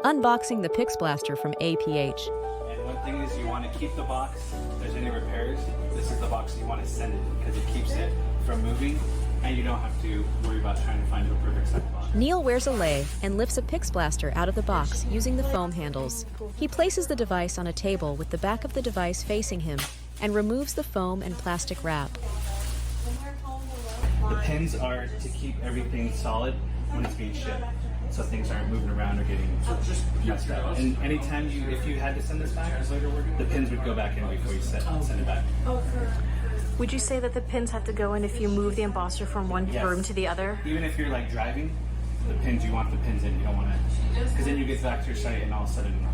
Unboxing the PixBlaster from APH. And one thing is, you want to keep the box. If there's any repairs, this is the box you want to send it because it keeps it from moving and you don't have to worry about trying to find the perfect size box. Neil wears a lei and lifts a PixBlaster out of the box using the foam handles. He places the device on a table with the back of the device facing him and removes the foam and plastic wrap. The pins are to keep everything solid when it's being shipped, so things aren't moving around or getting messed up. And anytime if you had to send this back, the pins would go back in before you send it back. Would you say that the pins have to go in if you move the embosser from one room to the other? Even if you're like driving, the pins, you want the pins in. You don't want to, because then you get back to your site and all of a sudden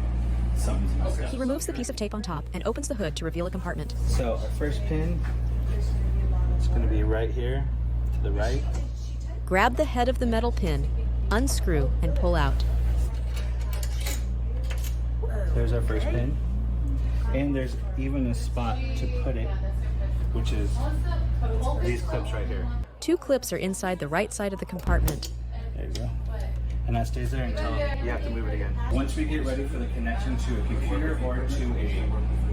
something's messed up. He removes the piece of tape on top and opens the hood to reveal a compartment. So our first pin is going to be right here to the right. Grab the head of the metal pin, unscrew, and pull out. There's our first pin. And there's even a spot to put it, which is these clips right here. 2 clips are inside the right side of the compartment. There you go. And that stays there until you have to move it again. Once we get ready for the connection to a computer or to a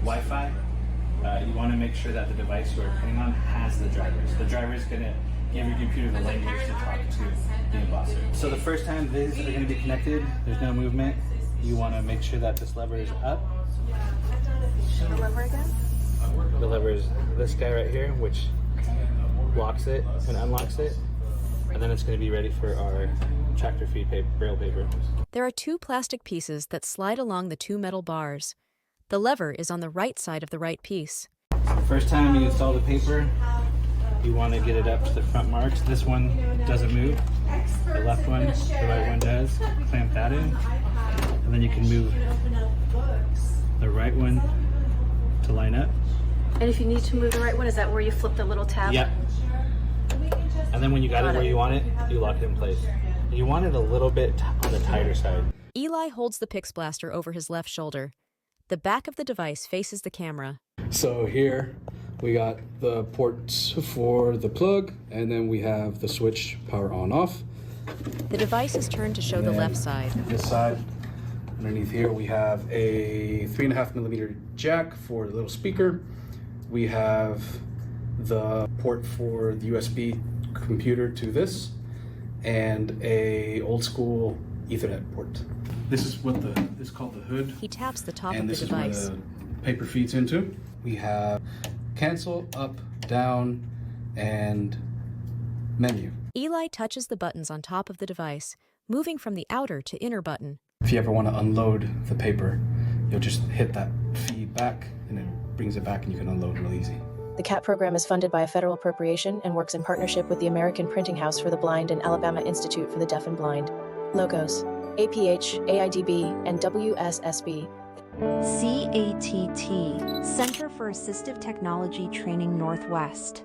Wi-Fi, you want to make sure that the device you are putting on has the drivers. The driver is going to give your computer the language to talk to the embosser. So the first time these are going to be connected, there's no movement. You want to make sure that this lever is up. The lever again? The lever is this guy right here, which locks it and unlocks it. And then it's going to be ready for our tractor feed braille paper. There are 2 plastic pieces that slide along the 2 metal bars. The lever is on the right side of the right piece. The first time you install the paper, you want to get it up to the front marks. This one doesn't move. The left one, the right one does. Clamp that in. And then you can move the right one to line up. And if you need to move the right one, is that where you flip the little tab? Yep. And then when you got it where you want it, you lock it in place. You want it a little bit on the tighter side. Eli holds the PixBlaster over his left shoulder. The back of the device faces the camera. So here we got the ports for the plug, and then we have the switch power on off. The device is turned to show the left side. This side, underneath here, we have a 3.5mm jack for the little speaker. We have the port for the USB computer to this, and a old school Ethernet port. This is what this is called the hood. He taps the top and of the this device. is where the paper feeds into. We have cancel, up, down, and menu. Eli touches the buttons on top of the device, moving from the outer to inner button. If you ever want to unload the paper, you'll just hit that feed back and it brings it back and you can unload real easy. The CAT program is funded by a federal appropriation and works in partnership with the American Printing House for the Blind and Alabama Institute for the Deaf and Blind. Logos: APH, AIDB, and WSSB. CATT, Center for Assistive Technology Training Northwest.